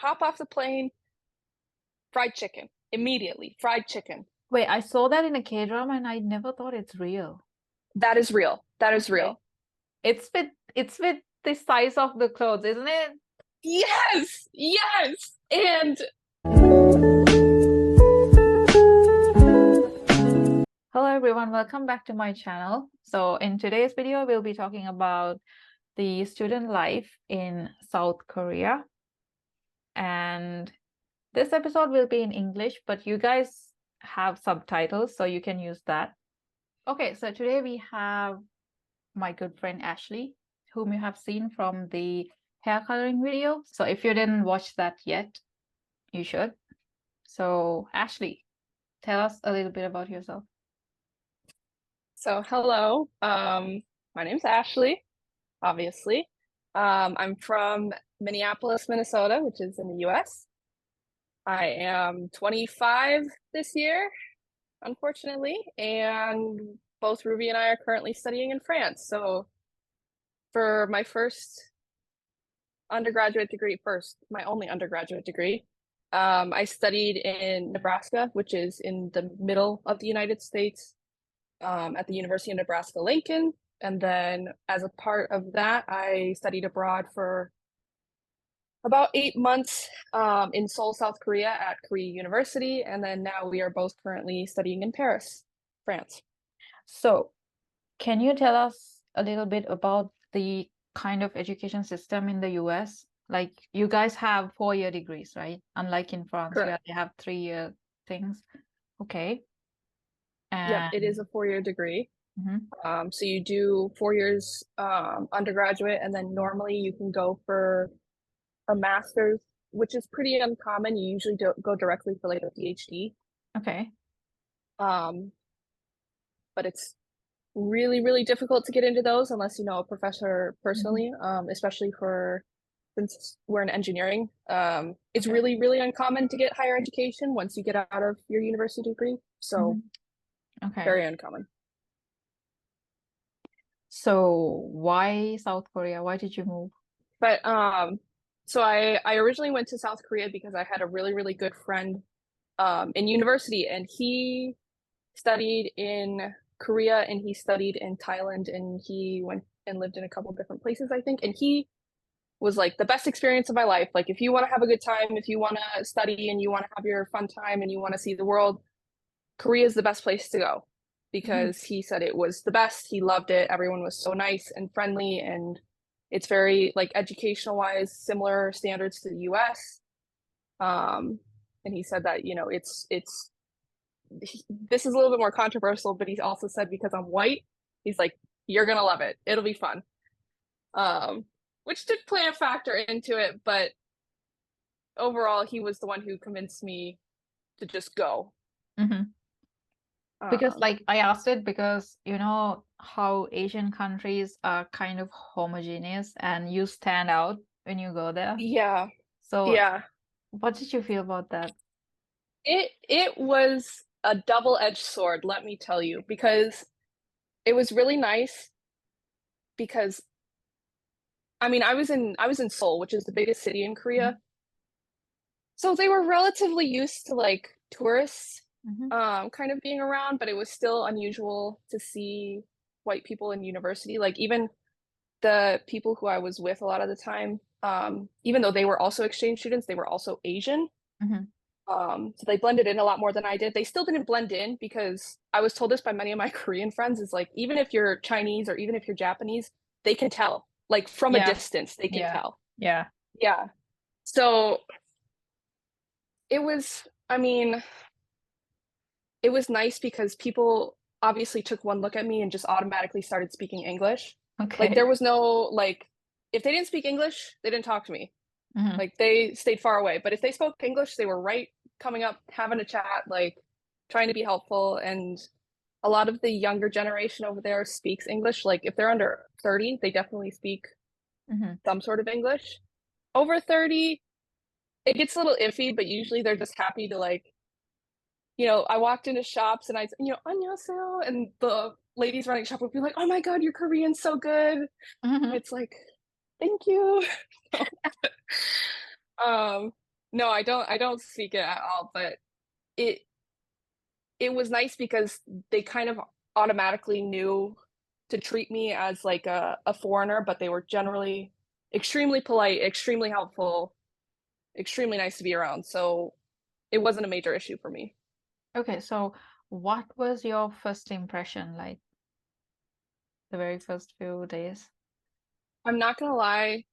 hop off the plane, fried chicken, immediately, fried chicken. Wait, I saw that in a K-drama and I never thought it's real. That is real. That is Okay. real. It's with the size of the clothes, isn't it? Yes, yes. And Hello everyone, welcome back to my channel. So in today's video, we'll be talking about the student life in South Korea. And this episode will be in English, but you guys have subtitles, so you can use that. Okay, so today we have my good friend Ashley, whom you have seen from the hair coloring video. So if you didn't watch that yet, you should. So Ashley, tell us a little bit about yourself. so, hello. My name's Ashley, obviously. I'm from Minneapolis, Minnesota, which is in the US. I am 25 this year, unfortunately, and both Ruby and I are currently studying in France. So, for my my only undergraduate degree, I studied in Nebraska, which is in the middle of the United States, at the University of Nebraska-Lincoln. And then as a part of that, I studied abroad for about 8 months in Seoul, South Korea at Korea University. And then now we are both currently studying in Paris, France. So, can you tell us a little bit about the kind of education system in the US? Like, you guys have 4-year degrees, right? Unlike in France, where Correct. they have 3-year things. Okay. Yep, it is And a 4-year degree. mhm. So you do 4 years undergraduate, and then normally you can go for a master's, which is pretty uncommon. You usually do go directly for like a PhD. Okay. Um, but it's really, really difficult to get into those unless you know a professor Mhm. personally, especially for since we're in engineering. It's Okay. really, really uncommon to get higher education once you get out of your university degree. So Mhm. Okay. very uncommon. So, why South Korea? Why did you move? But so I originally went to South Korea because I had a really, really good friend in university, and he studied in Korea and he studied in Thailand, and he went and lived in a couple different places, I think. And he was like the best experience of my life. Like, if you want to have a good time, if you want to study and you want to have your fun time and you want to see the world, Korea is the best place to go Mhm. because he said it was the best. He loved it. Everyone was so nice and friendly, and it's very like educational wise, similar standards to the US. Um, and he said that, this is a little bit more controversial, but he also said because I'm white, he's like, you're gonna love it. It'll be fun. Um, which did play a factor into it, but overall, he was the one who convinced me to just go. Mhm. Because, Um, like, I asked it because you know how Asian countries are kind of homogeneous and you stand out when you go there. yeah, So, yeah. what did you feel about that? It was a double-edged sword, let me tell you, because it was really nice because I mean, I was in Seoul, which is the biggest city in Mhm. Korea. So they were relatively used to like tourists Mhm. kind of being around, but it was still unusual to see white people in university. Like even the people who I was with a lot of the time, even though they were also exchange students, they were also Asian. Mhm. So they blended in a lot more than I did. They still didn't blend in because I was told this by many of my Korean friends is like, even if you're Chinese or even if you're Japanese, they can tell. Like from a Yeah, distance, they can yeah, tell. yeah. Yeah. So it was, I mean, it was nice because people obviously took one look at me and just automatically started speaking English. Like Okay. there was no like if they didn't speak English, they didn't talk to me. Mhm. Like they stayed far away. But if they spoke English, they were right coming up, having a chat, like trying to be helpful. And a lot of the younger generation over there speaks English. Like if they're under 30, they definitely speak Mhm. some sort of English. Over 30, it gets a little iffy, but usually they're just happy to like, I walked into shops and annyeonghaseyo, and the ladies running shop would be like, "Oh my God, your Korean's so good." And Mhm. it's like, "Thank you." Um, No, I don't speak it at all, but it it was nice because they kind of automatically knew to treat me as like a foreigner, but they were generally extremely polite, extremely helpful, extremely nice to be around. So it wasn't a major issue for me. Okay, so what was your first impression like the very first few days? I'm not gonna lie,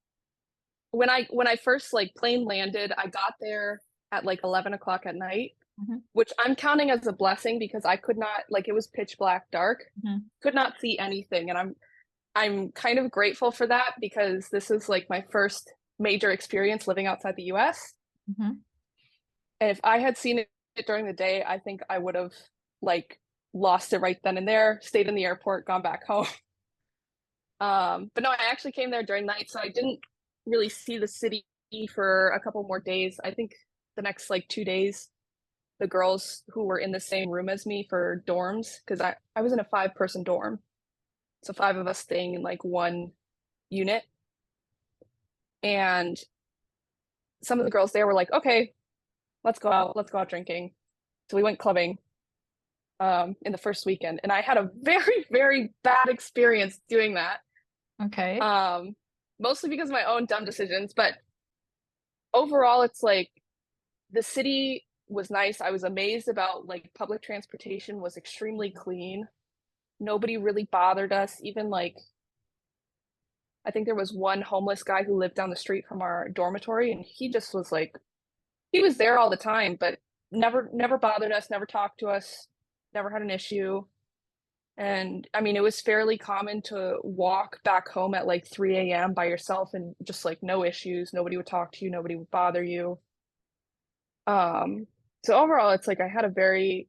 when I first like plane landed, I got there at like 11 o'clock at night, Hmm. which I'm counting as a blessing because I could not, like, it was pitch black dark, Hmm. could not see anything, and I'm kind of grateful for that because this is like my first major experience living outside the US. Hmm. And if I had seen it during the day, I think I would have like lost it right then and there, stayed in the airport, gone back home. But no, I actually came there during night, so I didn't really see the city for a couple more days. I think the next like 2 days, the girls who were in the same room as me for dorms, because I was in a five-person dorm. So five of us staying in like one unit. And some of the girls there were like, okay, let's go out drinking. So we went clubbing in the first weekend. And I had a very, very bad experience doing that. Okay. Um, Mostly because of my own dumb decisions, but overall it's like the city was nice. I was amazed about like public transportation was extremely clean. Nobody really bothered us. Even like I think there was one homeless guy who lived down the street from our dormitory and he just was like he was there all the time, but never bothered us, never talked to us, never had an issue. And I mean, it was fairly common to walk back home at like 3 a.m. by yourself and just like no issues. Nobody would talk to you, nobody would bother you. Um, so overall, it's like I had a very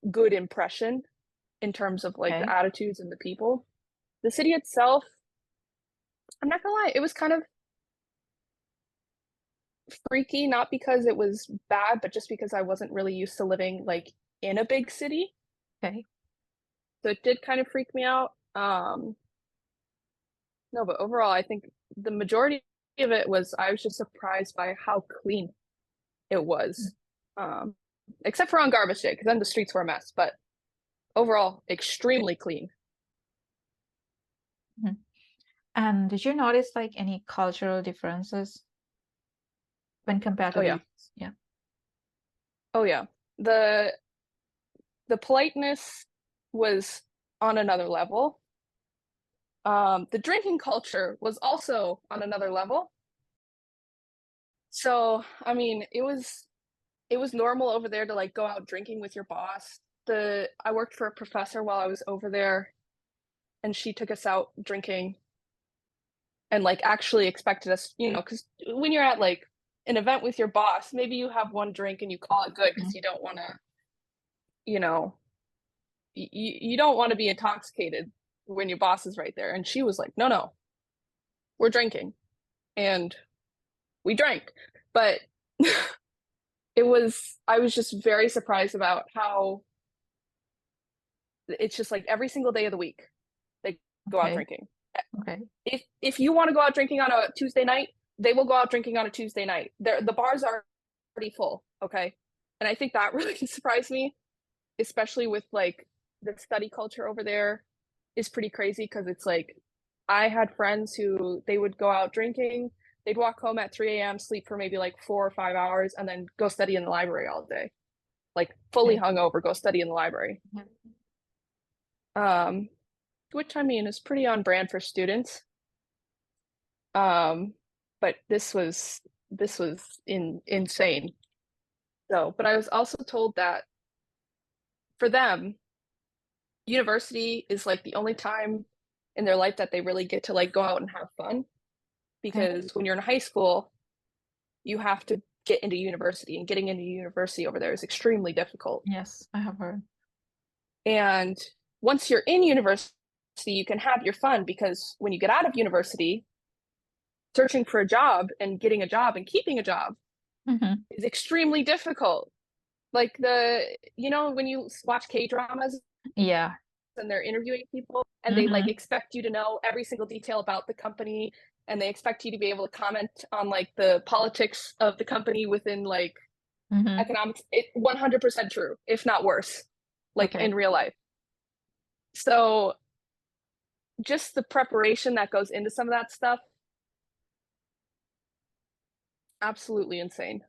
good impression in terms of like the Okay. attitudes and the people. The city itself, I'm not gonna lie, it was kind of freaky, not because it was bad, but just because I wasn't really used to living like in a big city. Okay. So it did kind of freak me out. No, but overall, I think the majority of it was I was just surprised by how clean it was. Um, Except for on garbage day, because then the streets were a mess. But overall, extremely clean. Mhm. And did you notice like any cultural differences when compared Oh to the yeah, US? Yeah. oh yeah. The the politeness was on another level. The drinking culture was also on another level. So, I mean, it was normal over there to like go out drinking with your boss. The I worked for a professor while I was over there, and she took us out drinking and like actually expected us, because when you're at like an event with your boss, maybe you have one drink and you call it good because Mhm. you don't want to, you know, you don't want to be intoxicated when your boss is right there. And she was like, no, no, we're drinking. And we drank. But I was just very surprised about how it's just like every single day of the week they go out Okay. drinking. Okay. If you want to go out drinking on a Tuesday night, they will go out drinking on a Tuesday night. The bars are already full, okay? And I think that really surprised me, especially with like the study culture over there is pretty crazy because it's like I had friends who they would go out drinking, they'd walk home at 3 a.m., sleep for maybe like 4 or 5 hours, and then go study in the library all day, like fully Okay. hungover, go study in the library. Mhm. Um, which I mean is pretty on brand for students. Um, but this was insane. So, but I was also told that for them, university is like the only time in their life that they really get to like go out and have fun Okay. because when you're in high school, you have to get into university and getting into university over there is extremely difficult. Yes, I have heard. And once you're in university, you can have your fun because when you get out of university, searching for a job and getting a job and keeping a job Hmm. is extremely difficult. Like when you watch K-dramas Yeah. and they're interviewing people and they like Hmm. expect you to know every single detail about the company and they expect you to be able to comment on like the politics of the company within like Mm-hmm. economics. 100% true, if not worse, like Okay. in real life. So just the preparation that goes into some of that stuff, absolutely insane.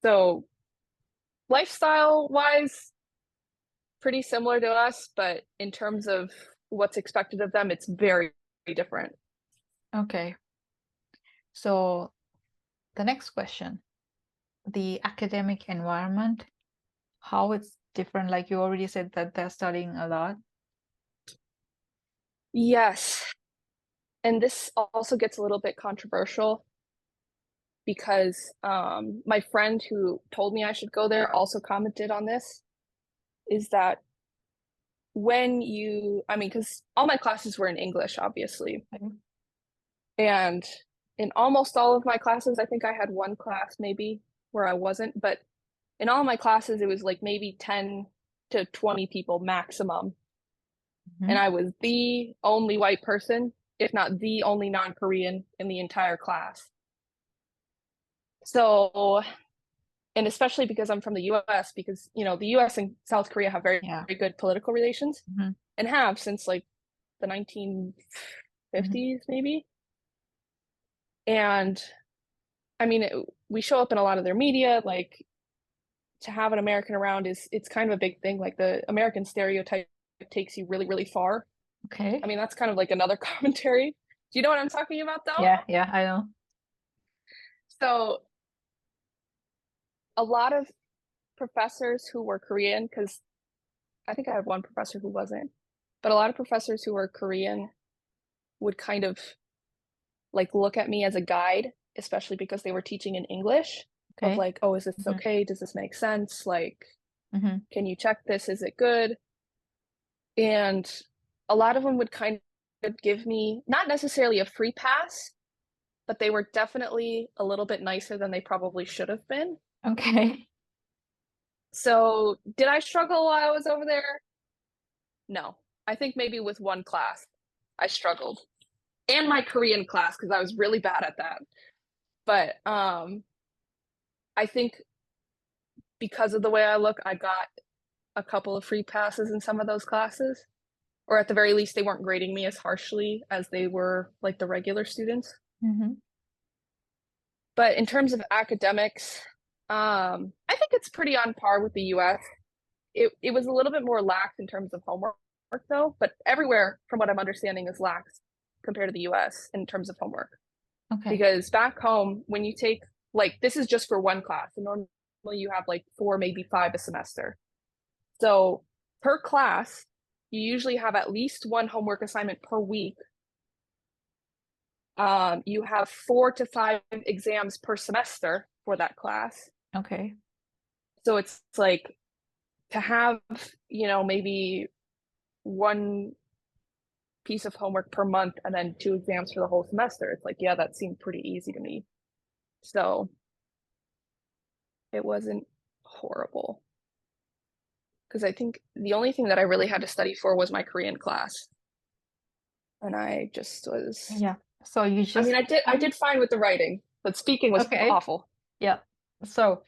So lifestyle wise, pretty similar to us, but in terms of what's expected of them, it's very, very different. Okay. So the next question, the academic environment, how it's different. Like you already said that they're studying a lot. Yes. And this also gets a little bit controversial because my friend who told me I should go there also commented on this, is that when you, I mean, because all my classes were in English, obviously. Okay. And in almost all of my classes, I think I had one class maybe where I wasn't, but in all my classes, it was like maybe 10 to 20 people maximum. And Mhm. I was the only white person, if not the only non-Korean in the entire class. So, and especially because I'm from the US, because, you know, the US and South Korea have very, Yeah. very good political relations Mhm. and have since like the Mhm. 1950s, maybe. And I mean, we show up in a lot of their media, like to have an American around is it's kind of a big thing. Like the American stereotype takes you really, really far. I Okay. mean, that's kind of like another commentary. Do you know what I'm talking about though? Yeah, yeah, I know. So a lot of professors who were Korean, because I think I had one professor who wasn't, but a lot of professors who were Korean would kind of like look at me as a guide, especially because they were teaching in English, of Okay. like, oh, is this Mhm. okay? Does this make sense? Like, Mhm. can you check this? Is it good? And a lot of them would kind of give me not necessarily a free pass, but they were definitely a little bit nicer than they probably should have been. Okay. So, did I struggle while I was over there? No. I think maybe with one class I struggled. And my Korean class because I was really bad at that. But I think because of the way I look, I got a couple of free passes in some of those classes. Or at the very least, they weren't grading me as harshly as they were like the regular students. Mhm. But in terms of academics, I think it's pretty on par with the US. It was a little bit more lax in terms of homework though, but everywhere from what I'm understanding is lax compared to the US in terms of homework. Okay. Because back home, when you take like this is just for one class, and normally you have like four, maybe five a semester. So per class, you usually have at least one homework assignment per week. You have 4 to 5 exams per semester for that class. Okay. So it's like to have, you know, maybe one piece of homework per month and then 2 exams for the whole semester. It's like, yeah, that seemed pretty easy to me. So it wasn't horrible. Because I think the only thing that I really had to study for was my Korean class. And I just was, Yeah. So you I mean, just I did fine with the writing, but speaking was okay. awful. Yeah. So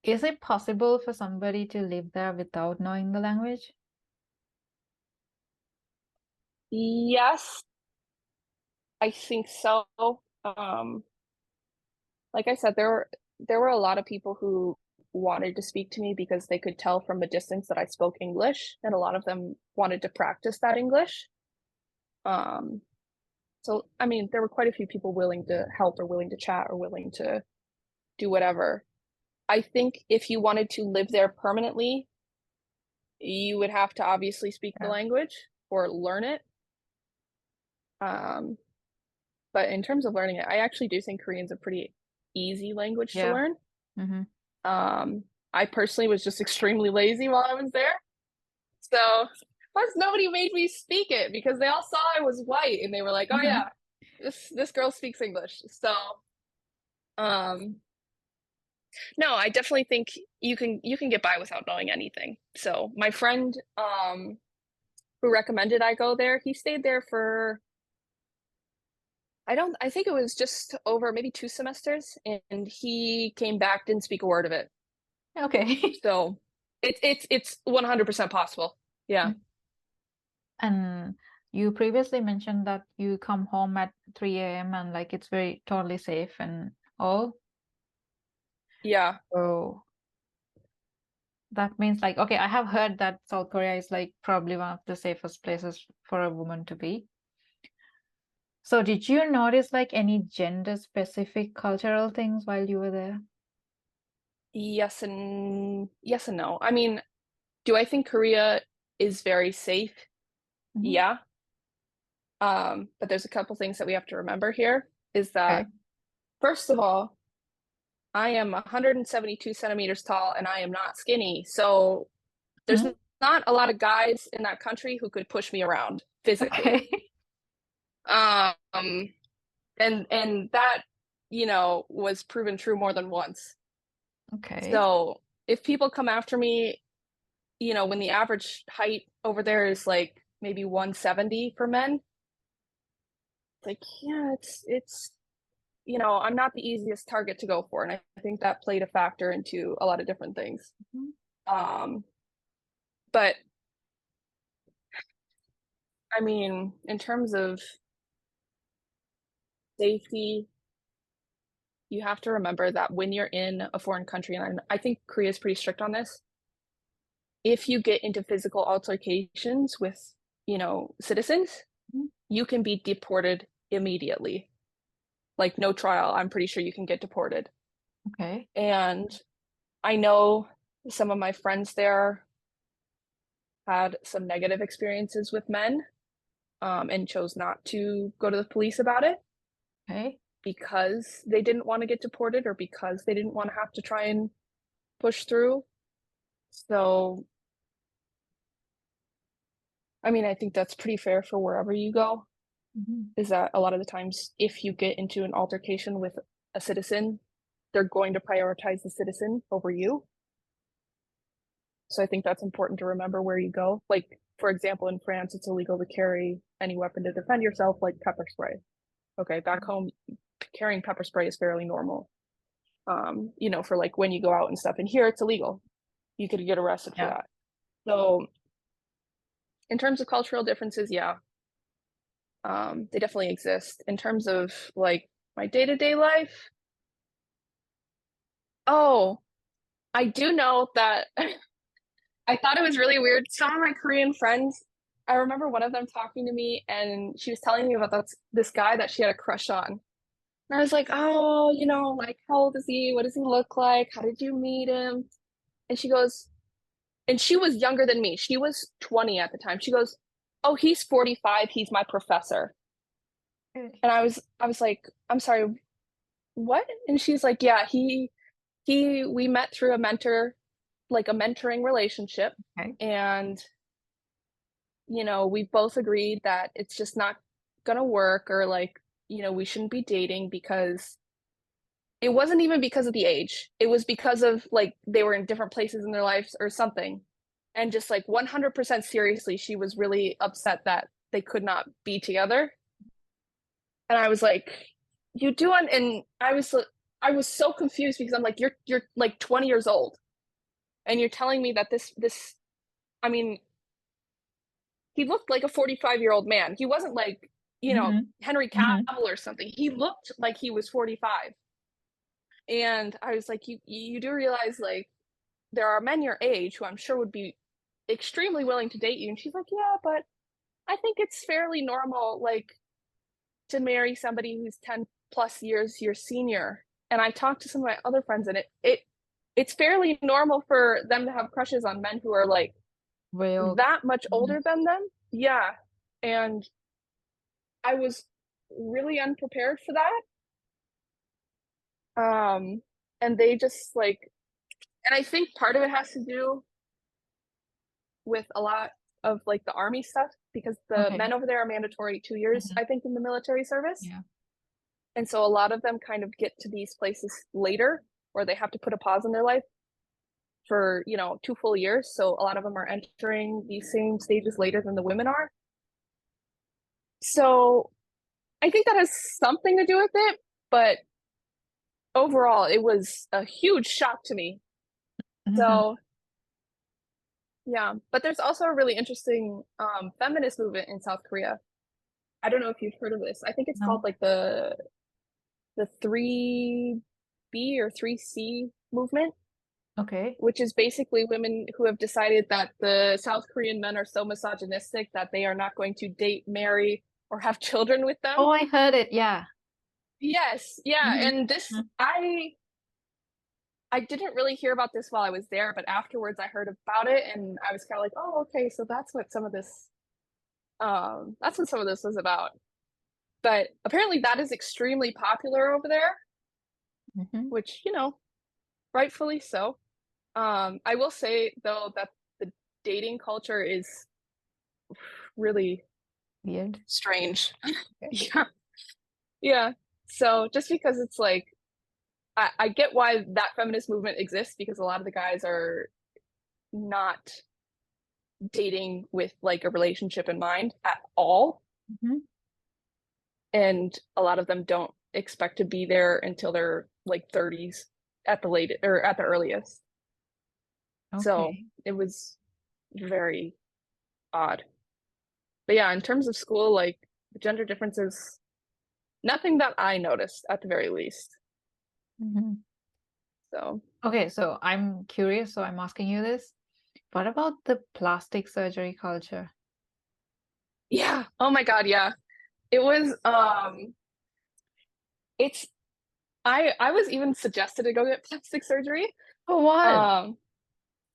is it possible for somebody to live there without knowing the language? Yes, I think so. Um, like I said, there were a lot of people who wanted to speak to me because they could tell from a distance that I spoke English, and a lot of them wanted to practice that English. Um, so I mean, there were quite a few people willing to help or willing to chat or willing to do whatever. I think if you wanted to live there permanently, you would have to obviously speak the Yeah. language or learn it. Um, but in terms of learning it, I actually do think Korean's a pretty easy language to Yeah. learn. Mm-hmm. Um, I personally was just extremely lazy while I was there. So plus nobody made me speak it because they all saw I was white and they were like, "Oh Mm-hmm. yeah, this girl speaks English." So um no, I definitely think you can get by without knowing anything. So my friend who recommended I go there, he stayed there for I think it was just over maybe 2 semesters, and he came back, didn't speak a word of it. Okay. So it's 100% possible. Yeah. And you previously mentioned that you come home at 3 a.m. and like it's very totally safe and all. Yeah. So that means like, okay, I have heard that South Korea is like probably one of the safest places for a woman to be. So did you notice like any gender specific cultural things while you were there? Yes and no. I mean, do I think Korea is very safe? Mhm. Yeah. But there's a couple things that we have to remember here is Okay. that first of all, I am 172 centimeters tall and I am not skinny. So there's Mhm. not a lot of guys in that country who could push me around physically. Okay. Um, and that, was proven true more than once. Okay. So if people come after me, when the average height over there is like maybe 170 for men, it's like, yeah, I'm not the easiest target to go for. And I think that played a factor into a lot of different things. Mhm. Um, but I mean, in terms of safety, you have to remember that when you're in a foreign country, and I think Korea is pretty strict on this, if you get into physical altercations with, citizens, Mhm. you can be deported immediately. Like no trial, I'm pretty sure you can get deported. Okay. And I know some of my friends there had some negative experiences with men, and chose not to go to the police about it Okay. because they didn't want to get deported or because they didn't want to have to try and push through. So, I mean, I think that's pretty fair for wherever you go, Mhm. is that a lot of the times, if you get into an altercation with a citizen, they're going to prioritize the citizen over you. So I think that's important to remember where you go. Like, for example, in France, it's illegal to carry any weapon to defend yourself, like pepper spray. Okay, back home, carrying pepper spray is fairly normal. For like when you go out and stuff. And here it's illegal. You could get arrested for Yeah. that. So in terms of cultural differences, yeah, they definitely exist. In terms of like my day-to-day life, oh, I do know that I thought it was really weird. Some of my Korean friends, I remember one of them talking to me and she was telling me about this guy that she had a crush on. And I was like, oh, like how old is he? What does he look like? How did you meet him? And she goes, and she was younger than me. She was 20 at the time. She goes, "Oh, he's 45. He's my professor." Okay. And I was like, "I'm sorry, what?" And she's like, "Yeah, we met through a mentor, like a mentoring relationship, Okay. and we both agreed that it's just not gonna work or like, we shouldn't be dating because it wasn't even because of the age. It was because of like they were in different places in their lives or something. And just like 100% seriously, she was really upset that they could not be together. And I was like, "You doing?" And I was so confused because I'm like, "You're like 20 years old and you're telling me that this I mean, he looked like a 45-year-old man. He wasn't like, Mhm. Henry Mhm. Cavill or something. He looked like he was 45." And I was like, you do realize like there are men your age who I'm sure would be extremely willing to date you. And she's like, yeah, but I think it's fairly normal, like, to marry somebody who's 10 plus years your senior. And I talked to some of my other friends, and it's fairly normal for them to have crushes on men who are like Way old. that much Mhm. older than them. Yeah. And I was really unprepared for that. And they just like, and I think part of it has to do with a lot of like the army stuff because the Okay. men over there are mandatory 2 years, Mhm. I think, in the military service. Yeah. And so a lot of them kind of get to these places later or they have to put a pause in their life for, 2 full years. So a lot of them are entering these same stages later than the women are. So I think that has something to do with it, but overall, it was a huge shock to me. Hmm. So, yeah, but there's also a really interesting feminist movement in South Korea. I don't know if you've heard of this. I think it's called No. like the 3B or 3C movement, Okay. which is basically women who have decided that the South Korean men are so misogynistic that they are not going to date, marry, or have children with them. Oh, I heard it. Yeah. Yes, yeah, Hmm. and I didn't really hear about this while I was there, but afterwards I heard about it and I was kind of like, "Oh, okay, so that's what some of this was about." But apparently that is extremely popular over there, Hmm. which, rightfully so. I will say though that the dating culture is really Weird. strange. Okay. Yeah. Yeah. So just because it's like I get why that feminist movement exists because a lot of the guys are not dating with like a relationship in mind at all. Hmm. And a lot of them don't expect to be there until they're like 30s at the latest or at the earliest. So Okay. it was very odd. But yeah, in terms of school, like the gender differences, nothing that I noticed at the very least. Hmm. So Okay, so I'm curious, so I'm asking you this. What about the plastic surgery culture? yeah. Oh my God, yeah. It was it's I was even suggested to go get plastic surgery. For what? Um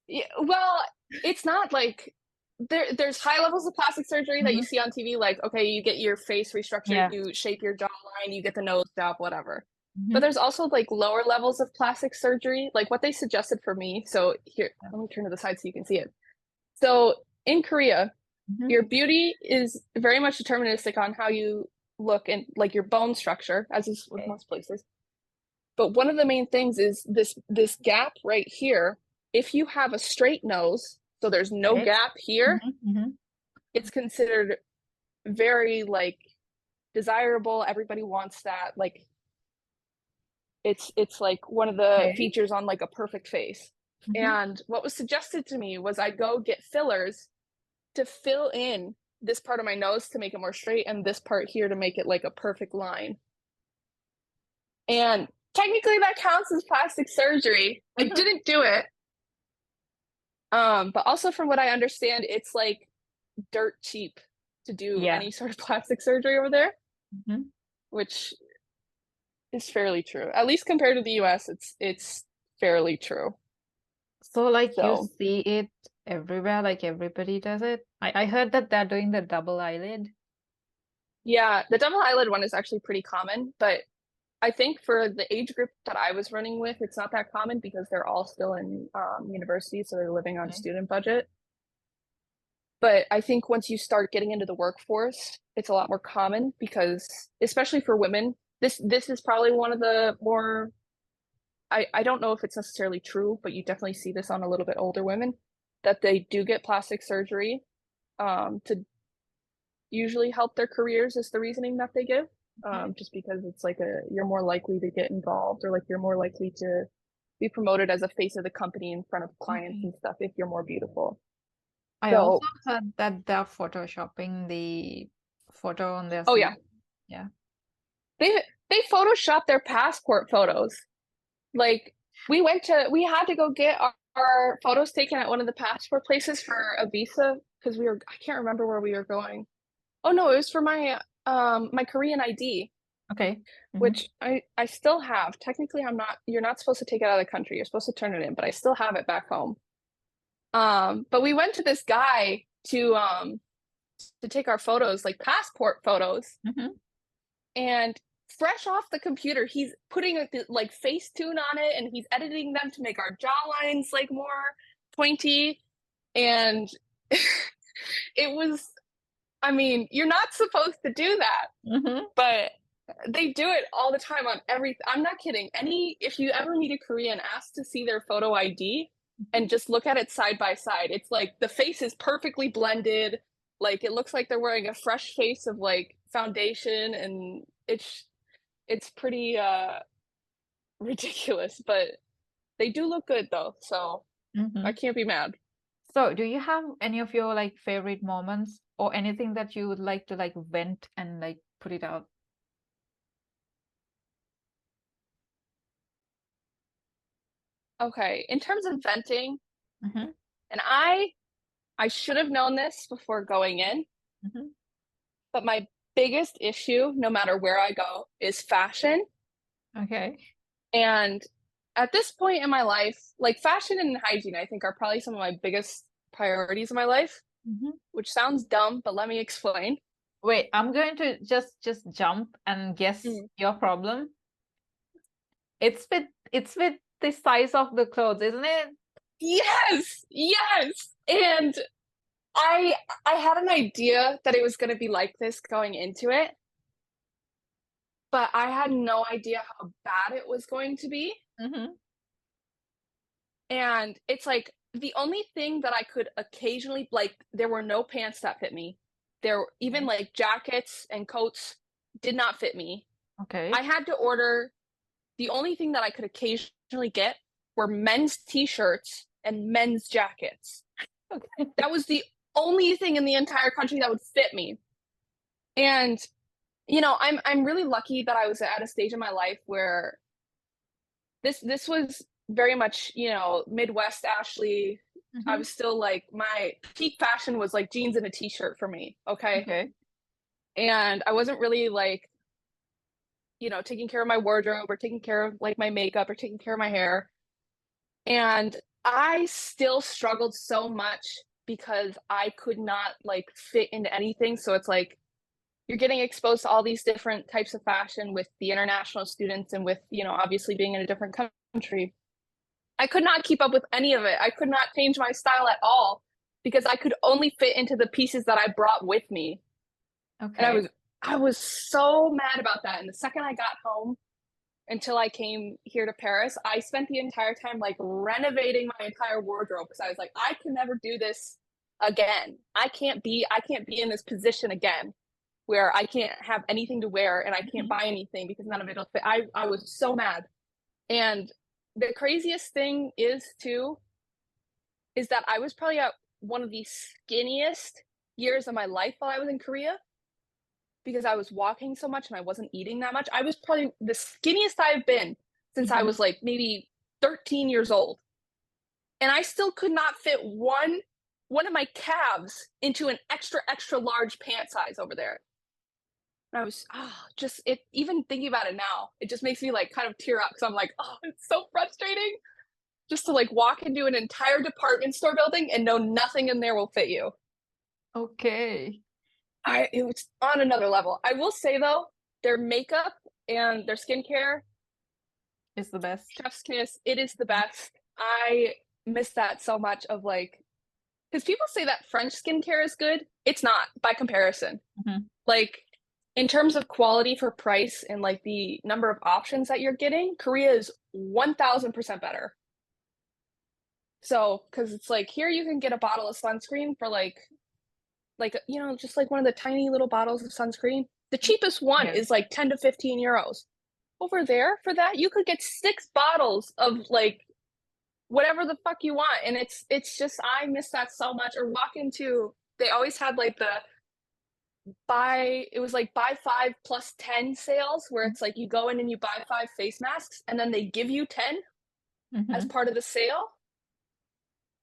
yeah, well, it's not like there's high levels of plastic surgery that you Hmm. see on TV, like, okay, you get your face restructured, Yeah. you shape your jawline, you get the nose job, whatever. But Hmm. there's also like lower levels of plastic surgery, like what they suggested for me. So here, let me turn to the side so you can see it. So in Korea, Hmm. your beauty is very much deterministic on how you look and like your bone structure, as is with Okay. most places. But one of the main things is this gap right here. If you have a straight nose, so there's no Okay. gap here, Hmm. Hmm. it's considered very like desirable. Everybody wants that. Like it's like one of the Okay. features on like a perfect face. Hmm. And what was suggested to me was I go get fillers to fill in this part of my nose to make it more straight and this part here to make it like a perfect line. And technically that counts as plastic surgery. I didn't do it. But also from what I understand, it's like dirt cheap to do Yeah. any sort of plastic surgery over there, Hmm. which is fairly true. At least compared to the US, it's fairly true. So like you So see it everywhere, like everybody does it. I heard that they're doing the double eyelid. yeah, the double eyelid one is actually pretty common, but I think for the age group that I was running with, it's not that common because they're all still in university, so they're living on Okay. student budget. But I think once you start getting into the workforce, it's a lot more common because, especially for women, this is probably one of the more I don't know if it's necessarily true, but you definitely see this on a little bit older women that they do get plastic surgery to usually help their careers is the reasoning that they give. Okay. Just because it's like you're more likely to get involved or like you're more likely to be promoted as a face of the company in front of clients Okay. and stuff if you're more beautiful. I also So, heard that they're photoshopping the photo on their oh yeah, CV. Yeah. they they Photoshop their passport photos. Like we had to go get our photos taken at one of the passport places for a visa because I can't remember where we were going. Oh no, it was for my Korean ID, Okay. Hmm. which I still have. Technically, you're not supposed to take it out of the country. You're supposed to turn it in, but I still have it back home. But we went to this guy to take our photos, like passport photos, Hmm. and fresh off the computer, he's putting like Facetune on it and he's editing them to make our jaw lines like more pointy. And it was, I mean, you're not supposed to do that, Hmm. but they do it all the time on every. I'm not kidding. If you ever meet a Korean, ask to see their photo ID and just look at it side by side. It's like the face is perfectly blended. Like it looks like they're wearing a fresh face of like foundation, and it's pretty ridiculous, but they do look good though, so I Hmm. can't be mad. So, do you have any of your like favorite moments or anything that you would like to like vent and like put it out? Okay, in terms of venting, Hmm. and I should have known this before going in, Hmm. but my biggest issue, no matter where I go, is fashion. Okay. And at this point in my life, like fashion and hygiene, I think are probably some of my biggest priorities in my life, Hmm. which sounds dumb, but let me explain. Wait, I'm going to just jump and guess Mm. your problem. It's with the size of the clothes, isn't it? Yes, yes. And I I had an idea that it was going to be like this going into it, but I had no idea how bad it was going to be. Hmm. And it's like the only thing that I could occasionally like there were no pants that fit me. There even Okay. like jackets and coats did not fit me. I Okay. had to order the only thing that I could occasionally get were men's t-shirts and men's jackets. Okay. That was the only thing in the entire country that would fit me. And I'm really lucky that I was at a stage in my life where this was very much, Midwest Ashley. I Hmm. was still like my peak fashion was like jeans and a t-shirt for me, okay? Okay. And I wasn't really like, taking care of my wardrobe or taking care of like my makeup or taking care of my hair. And I still struggled so much because I could not like fit into anything. So it's like you're getting exposed to all these different types of fashion with the international students and with, obviously being in a different country. I could not keep up with any of it. I could not change my style at all because I could only fit into the pieces that I brought with me. And I Okay. was I was so mad about that. And the second I got home until I came here to Paris, I spent the entire time like renovating my entire wardrobe because I was like, I can never do this again. I can't be in this position again where I can't have anything to wear and I can't Hmm. buy anything because none of it'll fit. I was so mad. And the craziest thing is too is that I was probably at one of the skinniest years of my life while I was in Korea because I was walking so much and I wasn't eating that much. I was probably the skinniest I've been since I Hmm. was like maybe 13 years old. And I still could not fit one of my calves into an extra large pant size over there. And I was just it even thinking about it now, it just makes me like kind of tear up because I'm like, oh, it's so frustrating just to like walk into an entire department store building and know nothing in there will fit you. Okay. It was on another level. I will say though, their makeup and their skincare, It's the best. chef's kiss, it is the best. I miss that so much of like because people say that French skincare is good. It's not by comparison. Hmm. Like in terms of quality for price and like the number of options that you're getting, Korea is 1000% better. So, because it's like here you can get a bottle of sunscreen for like just like one of the tiny little bottles of sunscreen. The cheapest one Yeah. is like 10 to 15 euros. Over there for that, you could get 6 bottles of like whatever the fuck you want. And it's just I miss that so much. Or walk into they always had like the buy 5 plus 10 sales where it's like you go in and you buy 5 face masks and then they give you 10 as Hmm. part of the sale.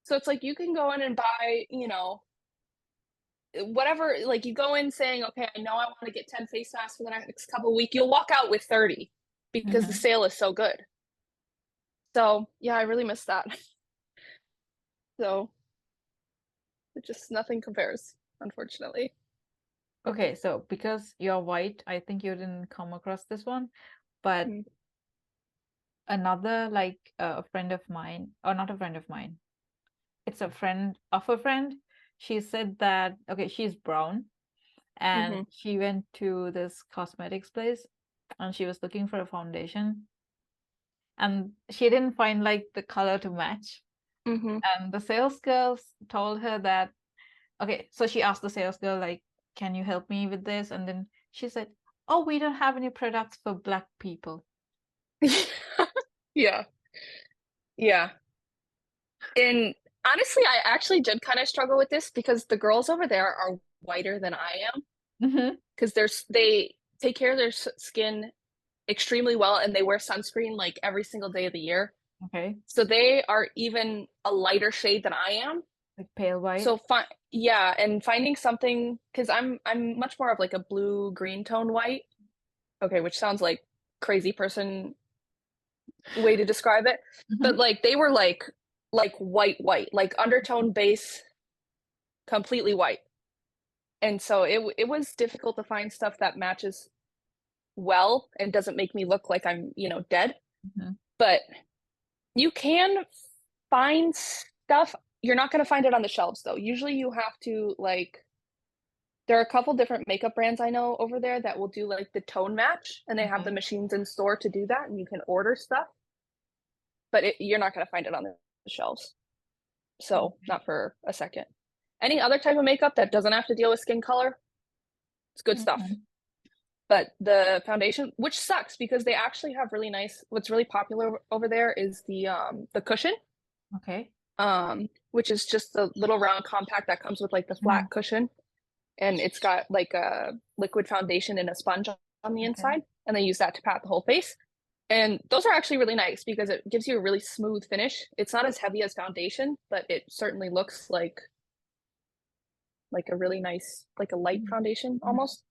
So it's like you can go in and buy, whatever, like you go in saying, okay, I know I want to get 10 face masks for the next couple of weeks. You'll walk out with 30 because the Hmm. sale is so good. So yeah, I really miss that. So it just nothing compares, unfortunately. Okay, so because you're white, I think you didn't come across this one, but Mm. another like a friend of mine, or not a friend of mine, it's a friend of a friend. She said that, okay, she's brown and Hmm. she went to this cosmetics place and she was looking for a foundation and she didn't find like the color to match. Hmm. And the sales girl told her that, okay, so she asked the sales girl, like, can you help me with this? And then she said, "Oh, we don't have any products for Black people." Yeah. Yeah. And honestly, I actually did kind of struggle with this because the girls over there are whiter than I am Hmm. because they take care of their skin extremely well and they wear sunscreen like every single day of the year. Okay, So they are even a lighter shade than I am. like pale white. So fi yeah, and finding something because I'm much more of like a blue green tone white. Okay, which sounds like crazy person way to describe it. But Hmm. like they were like white, like undertone base, completely white. And so it was difficult to find stuff that matches well and doesn't make me look like I'm, dead. Hmm. But you can find stuff. You're not going to find it on the shelves though. Usually you have to like there are a couple different makeup brands I know over there that will do like the tone match and they have the Okay. machines in store to do that and you can order stuff, but you're not going to find it on the shelves. So, Okay. not for a second. Any other type of makeup that doesn't have to deal with skin color, it's good stuff. Mhm. But the foundation, which sucks because they actually have really nice, what's really popular over there is the cushion, Okay. which is just the little round compact that comes with like the flat Mhm. cushion and it's got like a liquid foundation and a sponge on the Okay. inside and they use that to pat the whole face. And those are actually really nice because it gives you a really smooth finish. It's not as heavy as foundation, but it certainly looks like a really nice, like a light Mhm. foundation Mhm. almost.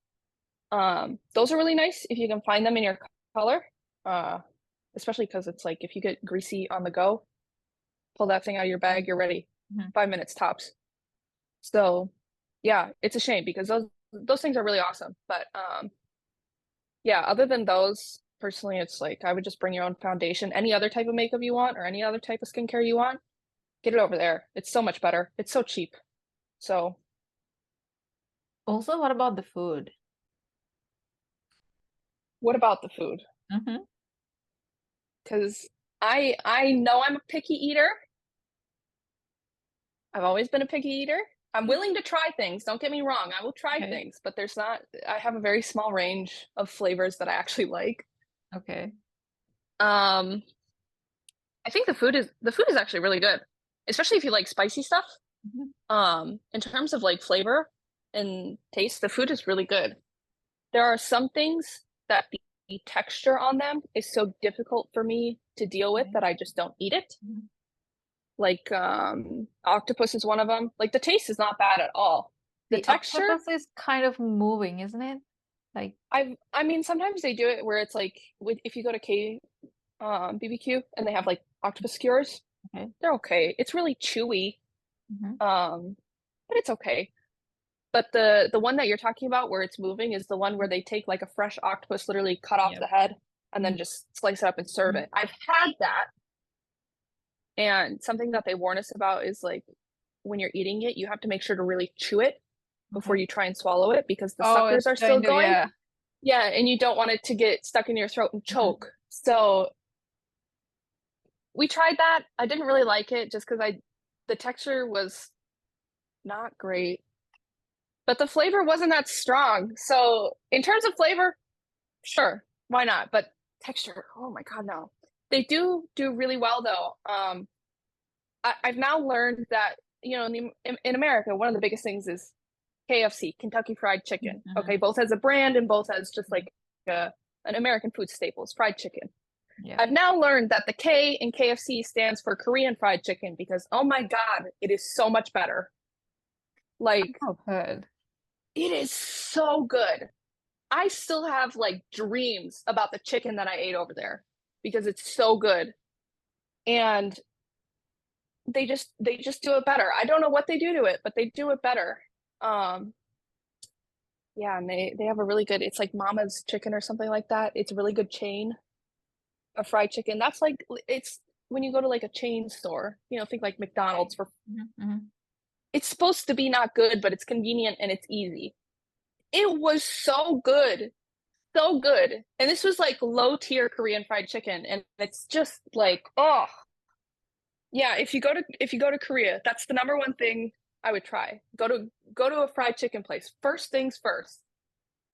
Those are really nice if you can find them in your color. Uh, Especially because it's like if you get greasy on the go, pull that thing out of your bag, you're ready. Mhm. 5 minutes tops. So yeah, it's a shame because those things are really awesome. But yeah, other than those, personally, it's like I would just bring your own foundation. Any other type of makeup you want or any other type of skincare you want, get it over there. It's so much better. It's so cheap. So Also, what about the food? what about the food? Hmm. Because I know I'm a picky eater. I've always been a picky eater. I'm willing to try things. Don't get me wrong. I will try Okay. things, but I have a very small range of flavors that I actually like. Okay. Um, I think the food is actually really good, especially if you like spicy stuff. Mhm. In terms of like flavor and taste, the food is really good. There are some things that the texture on them is so difficult for me to deal with Okay. that I just don't eat it. Mhm. Like octopus is one of them. Like the taste is not bad at all. The The texture, octopus is kind of moving, isn't it? Like, I mean sometimes they do it where it's like if you go to K BBQ and they have like octopus skewers, okay. they're okay. It's really chewy. Hmm. Um but it's okay. But the one that you're talking about where it's moving is the one where they take like a fresh octopus, literally cut off Yep. the head and then Mhm. just slice it up and serve Mhm. it. I've had that, and something that they warn us about is like when you're eating it, you have to make sure to really chew it before Okay. you try and swallow it because the Oh, suckers it's are still going to, going. yeah. Yeah, and you don't want it to get stuck in your throat and Mhm. choke. So we tried that. I didn't really like it just because the texture was not great, but the flavor wasn't that strong. So in terms of flavor, sure, why not? But texture, oh my God, no. They do really well though. I've now learned that in America, one of the biggest things is KFC, Kentucky Fried Chicken. Mhm. Okay, both as a brand and both as just Mhm. like uh, an American food staples, fried chicken. Yep. I've now learned that the K in KFC stands for Korean Fried Chicken because oh my God, it is so much better. Like I've heard. it is so good. I still have like dreams about the chicken that I ate over there because it's so good. And they just do it better. I don't know what they do to it, but they do it better. Um yeah, and they have a really good it's like Mama's Chicken or something like that. It's a really good chain of fried chicken. That's like it's when you go to like a chain store, think like Okay. McDonald's for Mhm. Mhm. it's supposed to be not good, but it's convenient and it's easy. It was so good. So good. And this was like low tier Korean fried chicken. And it's just like, oh yeah, if you go to Korea, that's the number one thing I would try. Go to a fried chicken place. First things first.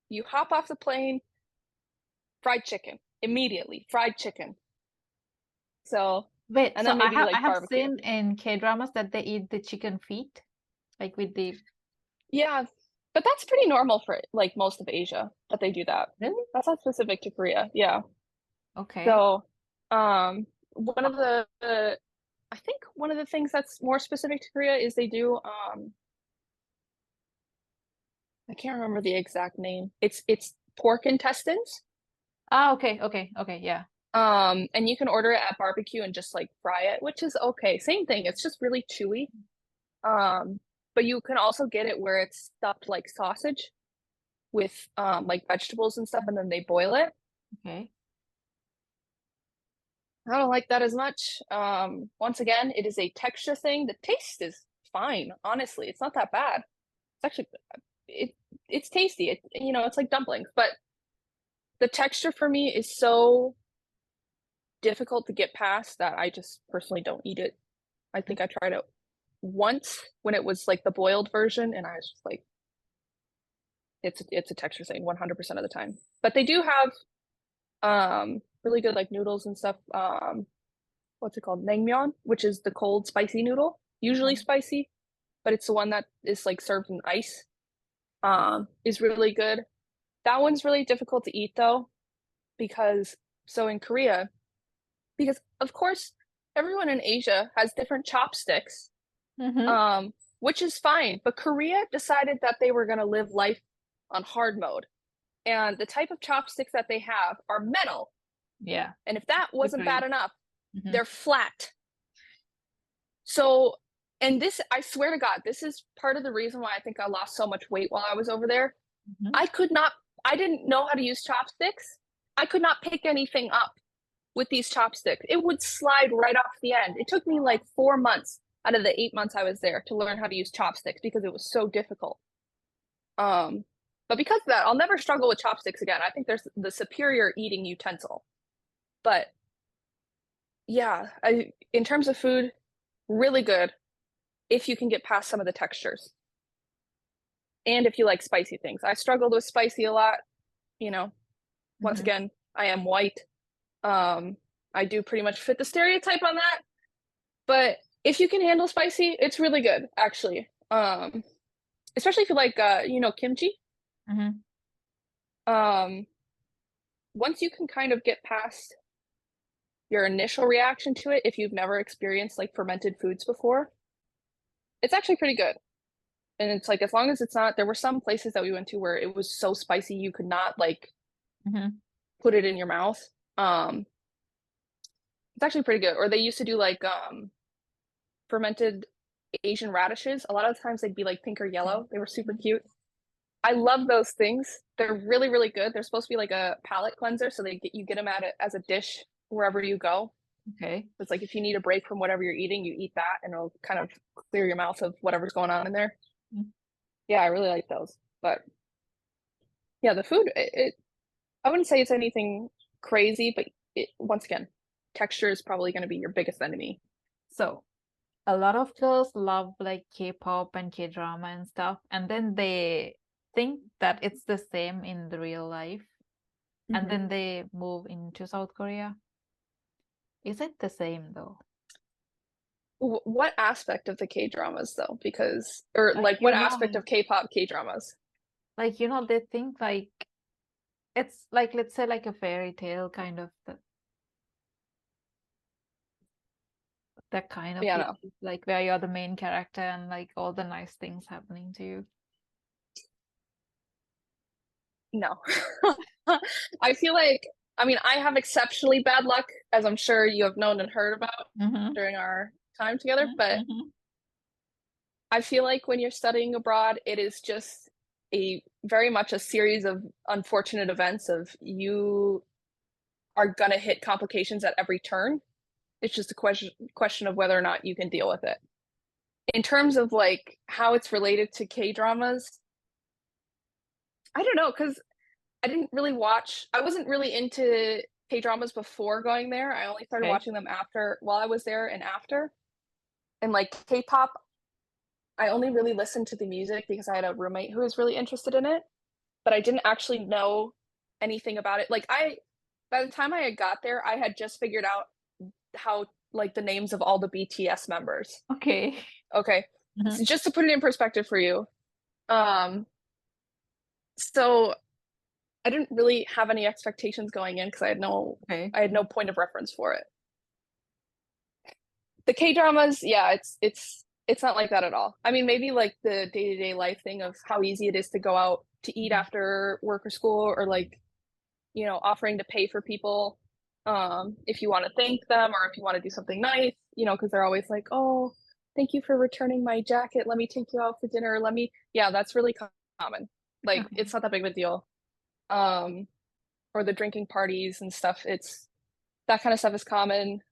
You hop off the plane, fried chicken, immediately, fried chicken. So, Wait, and so then maybe I like have barbecue. seen in K-dramas that they eat the chicken feet, like with the Yeah, but that's pretty normal for like most of Asia that they do that. really? That's not specific to Korea. Yeah. Okay. So, one of I think one of the things that's more specific to Korea is they do, I can't remember the exact name. It's pork intestines. Ah, okay, okay, okay, yeah. And you can order it at barbecue and just like fry it, which is okay. Same thing. It's just really chewy. Um, but you can also get it where it's stuffed like sausage with like vegetables and stuff, and then they boil it. Okay. I don't like that as much. Once again, it is a texture thing. The taste is fine, honestly. It's not that bad. It's actually it it's tasty. It's like dumplings, but the texture for me is so difficult to get past that I just personally don't eat it. I think I tried it once when it was like the boiled version, and I was just like, it's a texture thing 100% of the time. But they do have really good like noodles and stuff. What's it called? Naengmyeon, which is the cold spicy noodle, usually Okay. spicy, but it's the one that is like served in ice. Is really good. That one's really difficult to eat though, because so in Korea, because of course everyone in Asia has different chopsticks, Mm-hmm. um, which is fine. But Korea decided that they were going to live life on hard mode. And the type of chopsticks that they have are metal. Yeah. And if that wasn't bad Agreed. enough, Mm-hmm. they're flat. So, and this, I swear to God, this is part of the reason why I think I lost so much weight while I was over there. Mm-hmm. I could not, I didn't know how to use chopsticks. I could not pick anything up with these chopsticks. It would slide right off the end. It took me like 4 months out of the 8 months I was there to learn how to use chopsticks because it was so difficult. Um, but because of that, I'll never struggle with chopsticks again. I think there's the superior eating utensil. But yeah, in terms of food, really good if you can get past some of the textures and if you like spicy things. I struggled with spicy a lot, you know. Once Mm-hmm. again, I am white. Um, I do pretty much fit the stereotype on that. But if you can handle spicy, it's really good, actually. Especially if you like, kimchi. Mm-hmm. Um, Once you can kind of get past your initial reaction to it, if you've never experienced like fermented foods before, it's actually pretty good. And it's like as long as it's not, there were some places that we went to where it was so spicy you could not like Mm-hmm. put it in your mouth. Um, it's actually pretty good. Or they used to do like fermented Asian radishes. A lot of the times they'd be like pink or Okay. yellow. They were super cute. I love those things. They're really, really good. They're supposed to be like a palate cleanser, so you get them at it as a dish wherever you go. Okay. It's like if you need a break from whatever you're eating, you eat that, and it'll kind of clear your mouth of whatever's going on in there. Yeah, I really like those. But yeah, the food, I wouldn't say it's anything crazy, but once again, texture is probably going to be your biggest enemy. So a lot of girls love like K-pop and K-drama and stuff, and then they think that it's the same in the real life, and Hmm. then they move into South Korea. Is it the same though? What aspect of the K dramas though? Because, or Like like what aspect of K-pop K dramas? they think like it's like let's say like a fairy tale kind of that kind of Yeah, life, no, like where you're the main character and like all the nice things happening to you. no. I feel like, I mean, I have exceptionally bad luck, as I'm sure you have known and heard about Mm-hmm. during our time together, but Mm-hmm. I feel like when you're studying abroad, it is just a very much a series of unfortunate events of you are gonna hit complications at every turn. It's just a question of whether or not you can deal with it. In terms of like how it's related to K dramas, I don't know because I didn't really watch. I wasn't really into K dramas before going there. I only started Okay. watching them after while I was there and after. And like K-pop, I only really listened to the music because I had a roommate who was really interested in it. but I didn't actually know anything about it. Like by the time I had got there, I had just figured out how like the names of all the BTS members. Okay. Okay. Mhm. So just to put it in perspective for you, um, so I didn't really have any expectations going in because Okay. I had no point of reference for it. The K-dramas, yeah, it's not like that at all. I mean, maybe like the day-to-day life thing of how easy it is to go out to eat Mhm. after work or school, or like, offering to pay for people if you want to thank them or if you want to do something nice, because they're always like, "Oh, thank you for returning my jacket. Let me take you out for dinner. Yeah, that's really common. Like, Okay. it's not that big of a deal. Um, or the drinking parties and stuff. It's that kind of stuff is common.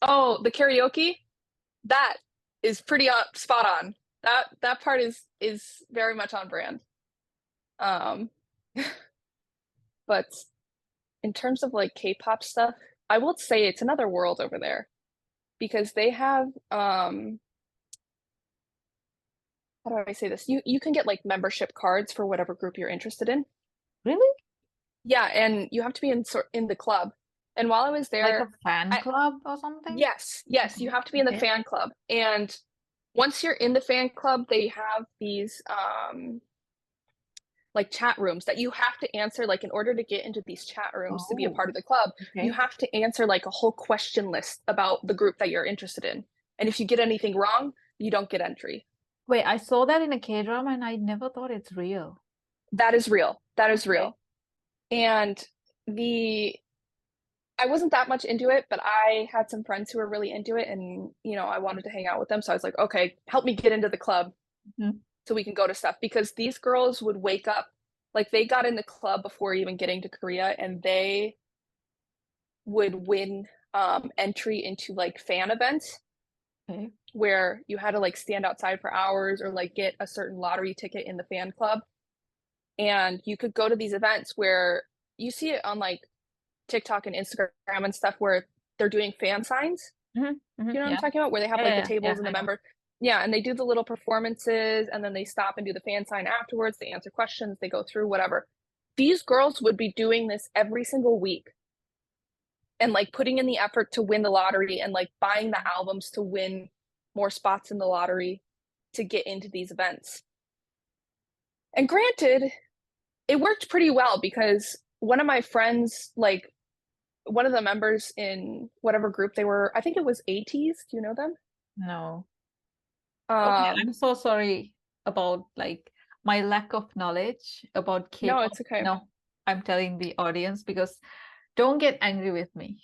Oh, the karaoke, that is pretty spot on. That part is very much on brand. Um, but in terms of like K-pop stuff, I will say it's another world over there because they have how do I say this? You can get like membership cards for whatever group you're interested in. Really? Yeah, and you have to be in the club. And while I was Like a there, fan I club or something? yes, you Okay. have to be in the Okay. fan club. And once you're in the fan club, they have these like chat rooms that you have to answer. Like in order to get into these chat rooms to be a Oh, part of the club, you okay. have to answer like a whole question list about the group that you're interested in. And if you get anything wrong, you don't get entry. Wait, I saw that in a K-drama and I never thought it's real. That is real. That is Okay. real. And the I wasn't that much into it, but I had some friends who were really into it, and I wanted to hang out with them. So I was like, okay, help me get into the club Mhm. so we can go to stuff, because these girls would wake up, like they got in the club before even getting to Korea, and they would win entry into like fan events Okay. where you had to like stand outside for hours or like get a certain lottery ticket in the fan club. And you could go to these events where you see it on like TikTok and Instagram and stuff where they're doing fan signs. You know what I'm Yeah. talking about? Where they have Yeah, like the yeah, yeah, tables and the I know. member. Yeah, and they do the little performances and then they stop and do the fan sign afterwards. They answer questions, they go through whatever. These girls would be doing this every single week and like putting in the effort to win the lottery and like buying the albums to win more spots in the lottery to get into these events. And granted, it worked pretty well because one of my friends, like one of the members in whatever group they were, I think it was ATs. Do you know them? No. Okay, Um, I'm so sorry about like my lack of knowledge about no, K-pop. it's okay. No, I'm telling the audience because don't get angry with me.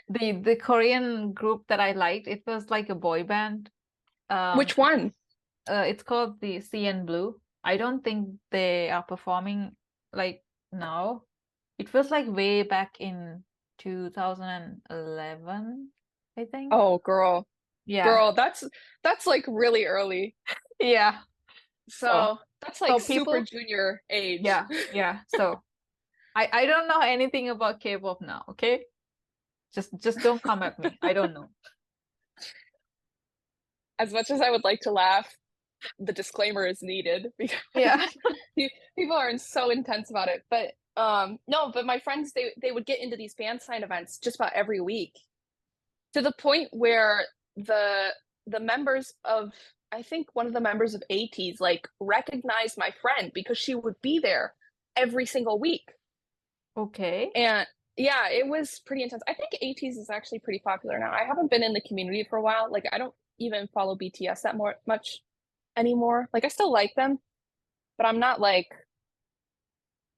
The Korean group that I liked, it was like a boy band. Um, Which one? it's called the CN Blue. I don't think they are performing like now. It was like way back in 2011, I think. Oh, girl, Yeah. girl, that's like really early. Yeah. So So that's like so super people, junior age. yeah, yeah. So I don't know anything about K-pop now, okay? Just don't come at me. I don't know. As much as I would like to laugh, the disclaimer is needed because Yeah. people are so intense about it. But no, but my friends, they would get into these fan sign events just about every week, to the point where the the members of I think one of the members of ATs like recognized my friend because she would be there every single week. Okay. And yeah, it was pretty intense. I think ATs is actually pretty popular now. I haven't been in the community for a while. Like I don't even follow BTS that more much anymore. Like I still like them, but I'm not like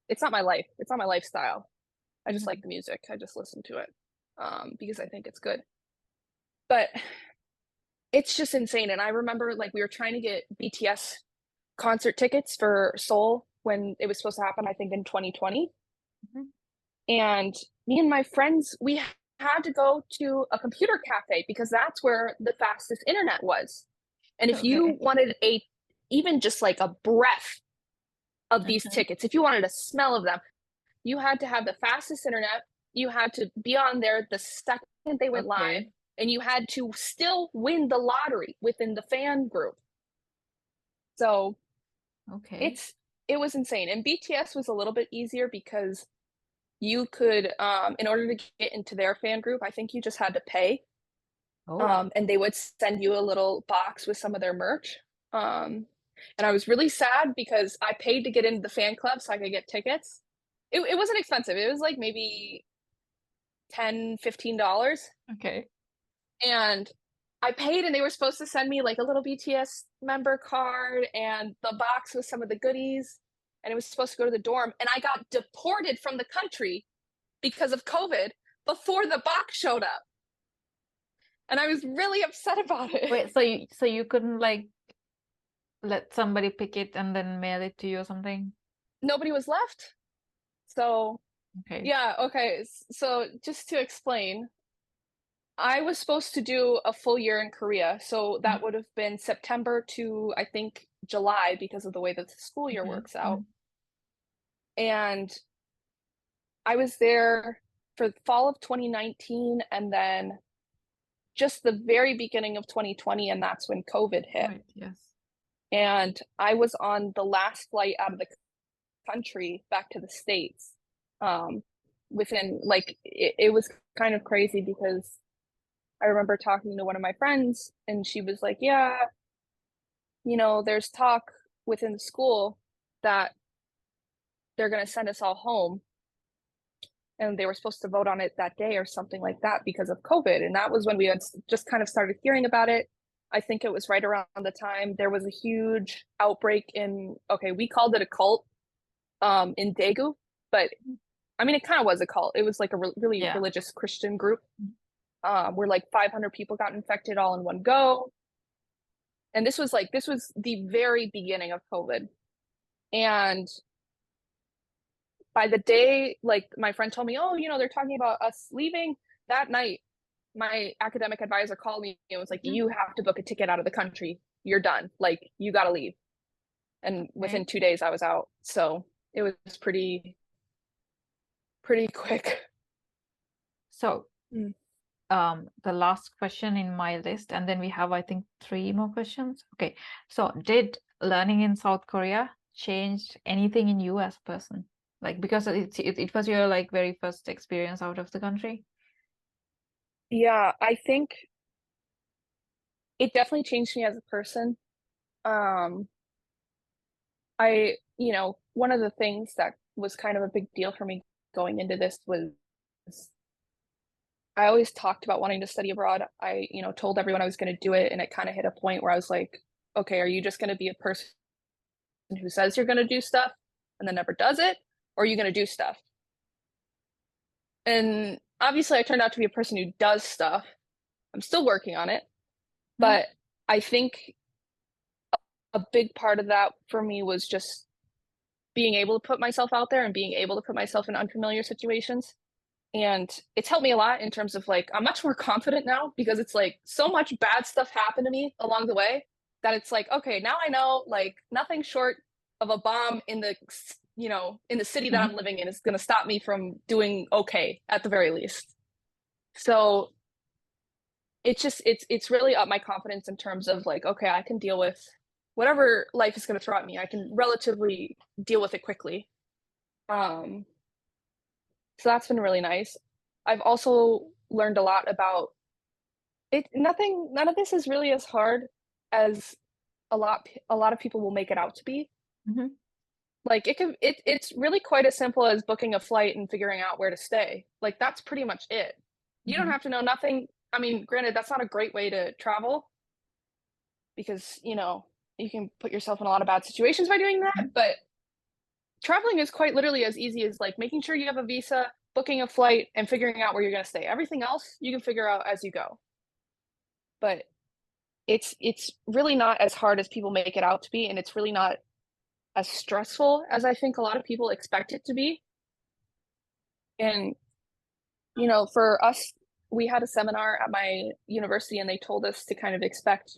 it's not my life. It's not my lifestyle. I just like Mhm. the music. I just listen to it because I think it's good. But it's just insane. And I remember like we were trying to get BTS concert tickets for Seoul when it was supposed to happen, I think in 2020. Mhm. And me and my friends, we had to go to a computer cafe because that's where the fastest internet was. And if you Okay. wanted even just like a breath of these Mhm. tickets, if you wanted a smell of them, you had to have the fastest internet. You had to be on there the second they went live, Okay. and you had to still win the lottery within the fan group. So Okay. It was insane. And BTS was a little bit easier because you could, in order to get into their fan group, I think you just had to pay. Oh, And they would send you a little box with some of their merch. And I was really sad because I paid to get into the fan club so I could get tickets. It wasn't expensive. It was like maybe 10, $15. okay. And I paid and they were supposed to send me like a little BTS member card and the box with some of the goodies. And it was supposed to go to the dorm. And I got deported from the country because of COVID before the box showed up. And I was really upset about it. Wait, so you couldn't like let somebody pick it and then mail it to you or something? Nobody was left. So, Okay. yeah, okay. So, just to explain, I was supposed to do a full year in Korea. So, that would have been September to, I think, July because of the way that the school year Okay. works out. And I was there for fall of 2019 and then just the very beginning of 2020, and that's when COVID hit. Right, yes. And I was on the last flight out of the country back to the States. Um, Within like it was kind of crazy because I remember talking to one of my friends and she was like, "Yeah, there's talk within the school that they're going to send us all home." And they were supposed to vote on it that day or something like that because of COVID. And that was when we had just kind of started hearing about it. I think it was right around the time there was a huge outbreak in, okay, we called it a cult in Daegu, but I mean, it kind of was a cult. It was like a really Yeah. religious Christian group where like 500 people got infected all in one go. And this was the very beginning of COVID. And by the day, like my friend told me, oh, they're talking about us leaving that night. My academic advisor called me and was like, Mhm. you have to book a ticket out of the country. You're done. Like, you got to leave. And Okay. within 2 days, I was out. So it was pretty quick. So, Mm. the last question in my list, and then we have, I think, three more questions. Okay. So, did learning in South Korea change anything in you as a person? Like, because it was your like very first experience out of the country. Yeah, I think it definitely changed me as a person. Um, one of the things that was kind of a big deal for me going into this was I always talked about wanting to study abroad. I, told everyone I was going to do it, and it kind of hit a point where I was like, okay, are you just going to be a person who says you're going to do stuff and then never does it, or are you going to do stuff? And obviously, I turned out to be a person who does stuff. I'm still working on it, Mhm. but I think a big part of that for me was just being able to put myself out there and being able to put myself in unfamiliar situations. And it's helped me a lot in terms of like, I'm much more confident now because it's like so much bad stuff happened to me along the way that it's like, okay, now I know like nothing short of a bomb in the city that I'm living in is going to stop me from doing okay at the very least. So it's really up my confidence in terms of like, okay, I can deal with whatever life is going to throw at me. I can relatively deal with it quickly. Um, so that's been really nice. I've also learned a lot about it. None of this is really as hard as a lot of people will make it out to be. Mhm. Like it's really quite as simple as booking a flight and figuring out where to stay. Like that's pretty much it. You don't Mhm. have to know nothing. I mean, granted, that's not a great way to travel because, you can put yourself in a lot of bad situations by doing that, but traveling is quite literally as easy as like making sure you have a visa, booking a flight, and figuring out where you're going to stay. Everything else you can figure out as you go. But it's really not as hard as people make it out to be, and it's really not as stressful as I think a lot of people expect it to be. And for us, we had a seminar at my university, and they told us to kind of expect,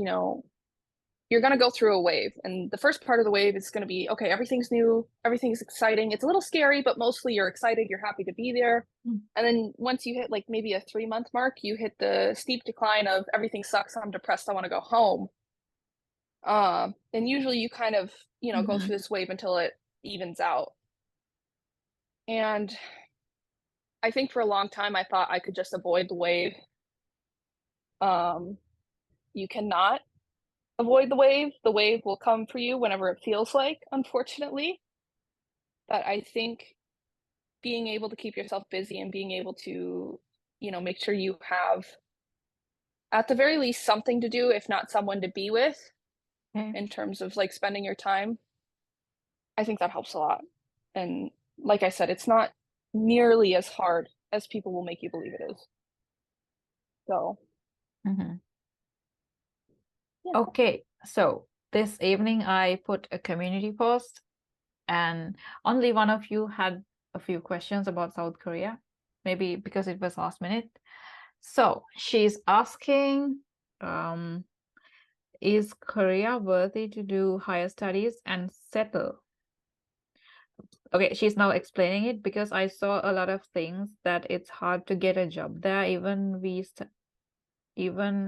you're going to go through a wave. And the first part of the wave is going to be, okay, everything's new, everything's exciting. It's a little scary, but mostly you're excited, you're happy to be there. And then once you hit like maybe a 3 month mark, you hit the steep decline of everything sucks, I'm depressed, I want to go home. And usually you kind of, go Mm-hmm. through this wave until it evens out. And I think for a long time I thought I could just avoid the wave. Um, you cannot avoid the wave. The wave will come for you whenever it feels like, unfortunately. But I think being able to keep yourself busy and being able to, make sure you have at the very least something to do, if not someone to be with Okay. in terms of like spending your time, I think that helps a lot. And like I said, it's not nearly as hard as people will make you believe it is. So, Mm-hmm. yeah. Okay, so this evening I put a community post, and only one of you had a few questions about South Korea, maybe because it was last minute. So she's asking, um, is Korea worthy to do higher studies and settle? Okay, she's now explaining it because I saw a lot of things that it's hard to get a job there, even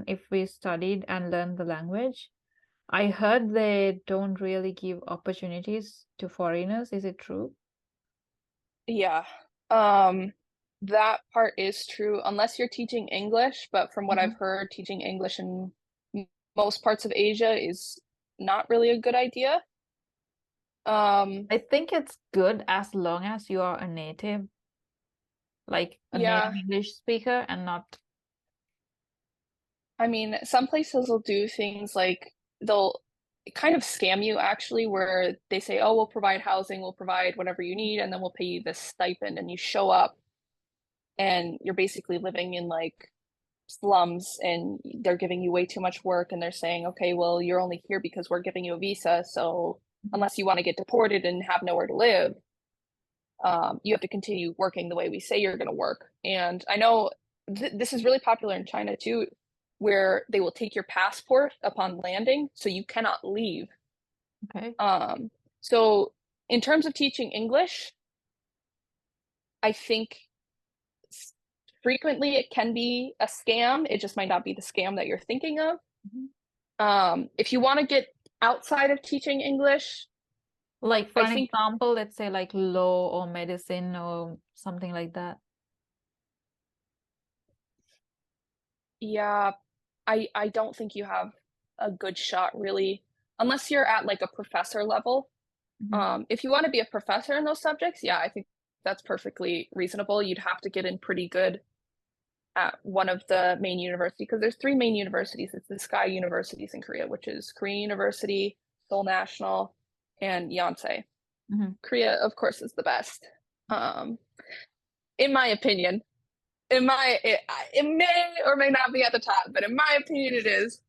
if we studied and learned the language. I heard they don't really give opportunities to foreigners. Is it true? Yeah. Um, that part is true, unless you're teaching English, but from what I've Mhm. heard, teaching English in most parts of Asia is not really a good idea. Um, I think it's good as long as you are a native, like a native yeah, English speaker, and not. I mean, some places will do things like they'll kind of scam you actually, where they say, "Oh, we'll provide housing, we'll provide whatever you need, and then we'll pay you this stipend," and you show up and you're basically living in like slums and they're giving you way too much work and they're saying, okay, well, you're only here because we're giving you a visa. So Mhm. unless you want to get deported and have nowhere to live, you have to continue working the way we say you're going to work. And I know this is really popular in China too, where they will take your passport upon landing, so you cannot leave. Okay. Um, so in terms of teaching English, I think frequently it can be a scam. It just might not be the scam that you're thinking of. Mhm. If you want to get outside of teaching English, Like for I an think, example, let's say like law or medicine or something like that. yeah, I don't think you have a good shot really, unless you're at like a professor level. Mhm. If you want to be a professor in those subjects, yeah, I think that's perfectly reasonable. You'd have to get in pretty good at one of the main universities because there's three main universities. It's the Sky Universities in Korea, which is Korean University, Seoul National, and Yonsei. Mhm. Korea, of course, is the best. Um, in my opinion, it may or may not be at the top, but in my opinion, it is.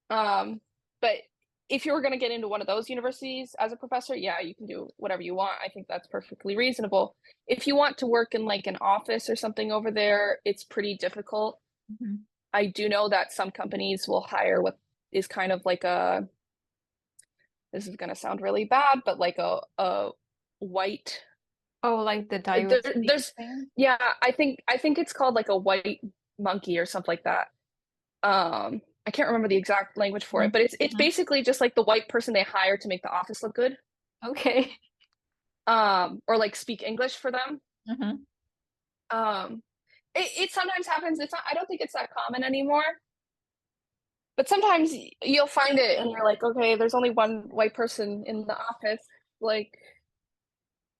But if you were going to get into one of those universities as a professor, yeah, you can do whatever you want. I think that's perfectly reasonable. If you want to work in like an office or something over there, it's pretty difficult. Mhm. I do know that some companies will hire what is kind of like a, this is going to sound really bad, but like a white, Oh, like the there, diversity there's, thing? yeah, I think it's called like a white monkey or something like that. I can't remember the exact language for it, Mhm. but it's Mhm. basically just like the white person they hire to make the office look good. Okay. Or like speak English for them. Mhm. Um, it sometimes happens. It's not, I don't think it's that common anymore, but sometimes you'll find it and you're like, okay, there's only one white person in the office. Like,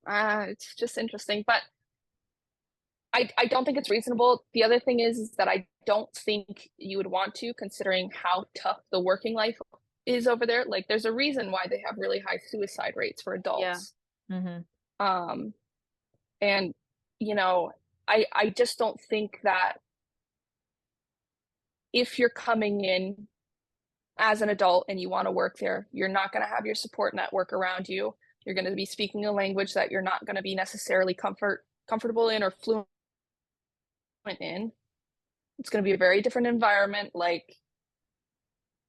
it's just interesting, but I don't think it's reasonable. The other thing is that I don't think you would want to, considering how tough the working life is over there. Like, there's a reason why they have really high suicide rates for Yeah. adults. Mhm. Um, and you know, I just don't think that if you're coming in as an adult and you want to work there, you're not going to have your support network around you. You're going to be speaking a language that you're not going to be necessarily comfortable in or fluent in. It's going to be a very different environment. Like,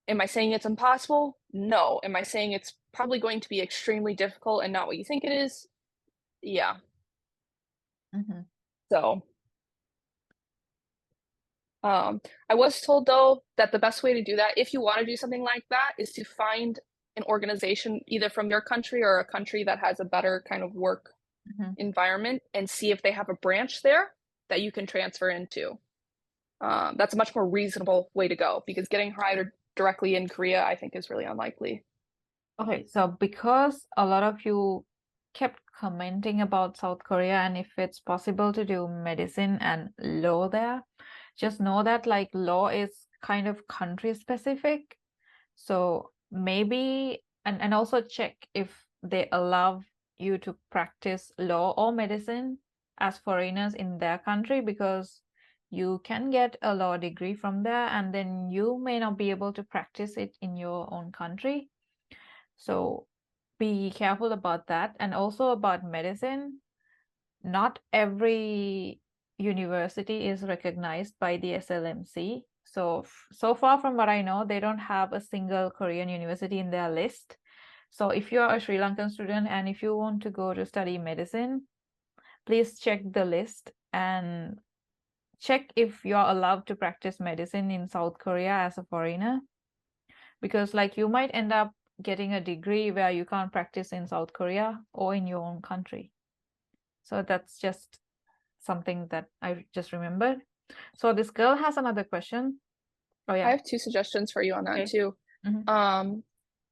am I saying it's impossible? No. Am I saying it's probably going to be extremely difficult and not what you think it is? Yeah. Mhm. So, I was told though that the best way to do that, if you want to do something like that, is to find an organization either from your country or a country that has a better kind of work Mhm. environment and see if they have a branch there that you can transfer into. That's a much more reasonable way to go because getting hired directly in Korea, I think, is really unlikely. Okay, so because a lot of you kept commenting about South Korea and if it's possible to do medicine and law there, just know that like law is kind of country specific. So maybe, and also check if they allow you to practice law or medicine as foreigners in their country, because you can get a law degree from there and then you may not be able to practice it in your own country. So be careful about that. And also about medicine, not every university is recognized by the SLMC. So far from what I know, they don't have a single Korean university in their list. So if you're a Sri Lankan student and if you want to go to study medicine, please check the list and check if you're allowed to practice medicine in South Korea as a foreigner. Because like you might end up getting a degree where you can't practice in South Korea or in your own country. So that's just something that I just remembered. So this girl has another question. Oh I yeah. have two suggestions for you on that Okay. too. Mm-hmm. Um,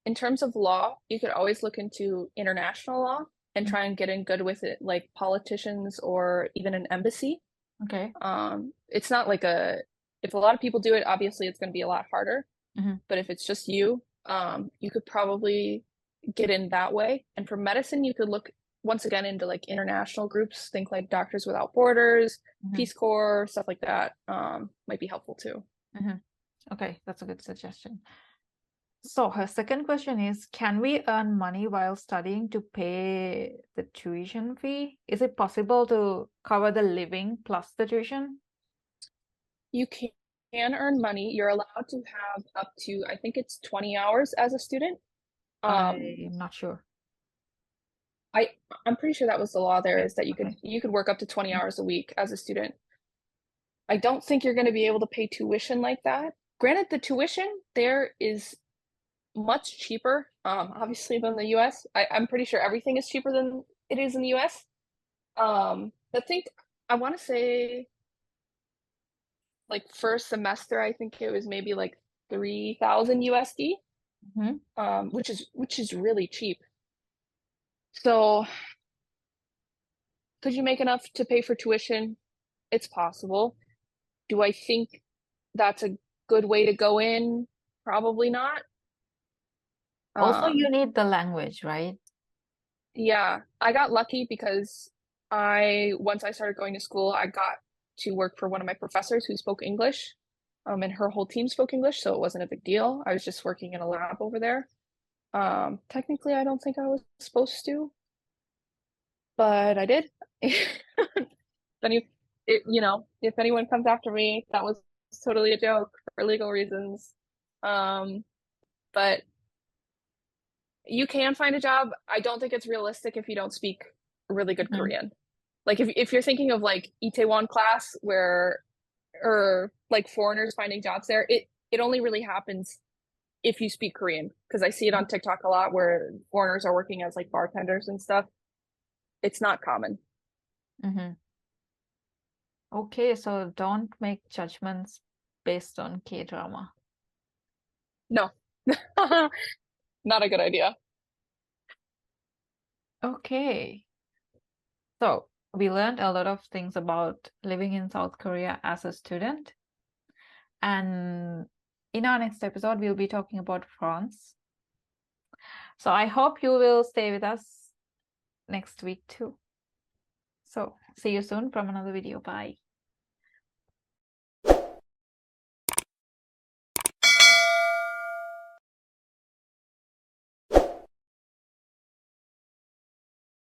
in terms of law, you could always look into international law and Mm-hmm. try and get in good with it, like politicians or even an embassy. Okay. It's not like if a lot of people do it, obviously it's going to be a lot harder. Mm-hmm. But if it's just you, you could probably get in that way. And for medicine, you could look once again into like international groups, think like Doctors Without Borders, Mm-hmm. Peace Corps, stuff like that. Might be helpful too. Mm-hmm. Okay, that's a good suggestion. So her second question is, can we earn money while studying to pay the tuition fee? Is it possible to cover the living plus the tuition? You can earn money. You're allowed to have up to, I think it's 20 hours as a student. Um, I'm not sure. I I'm pretty sure that was the law there Okay. is that Okay. you could work up to 20 hours a week as a student. I don't think you're going to be able to pay tuition like that. Granted, the tuition there is much cheaper, obviously than the US. I'm pretty sure everything is cheaper than it is in the US. I think I want to say like first semester, I think it was maybe like 3,000 USD, Mm-hmm. which is really cheap. So could you make enough to pay for tuition? It's possible. Do I think that's a good way to go in? Probably not. Also, you Um, need the language, right? yeah, I got lucky because once I started going to school, I got to work for one of my professors who spoke English, and her whole team spoke English, so it wasn't a big deal. I was just working in a lab over there. Technically, I don't think I was supposed to, but I did. Any, if anyone comes after me, that was totally a joke for legal reasons. Um, but you can find a job. I don't think it's realistic if you don't speak really good Mm-hmm. Korean. Like if you're thinking of like Itaewon class where or like foreigners finding jobs there, it only really happens if you speak Korean because I see it on TikTok a lot where foreigners are working as like bartenders and stuff. It's not common. Mm-hmm. Okay, so don't make judgments based on K-drama. No. Not a good idea. Okay, so we learned a lot of things about living in South Korea as a student. And in our next episode, we'll be talking about France. So I hope you will stay with us next week too. So see you soon from another video. Bye.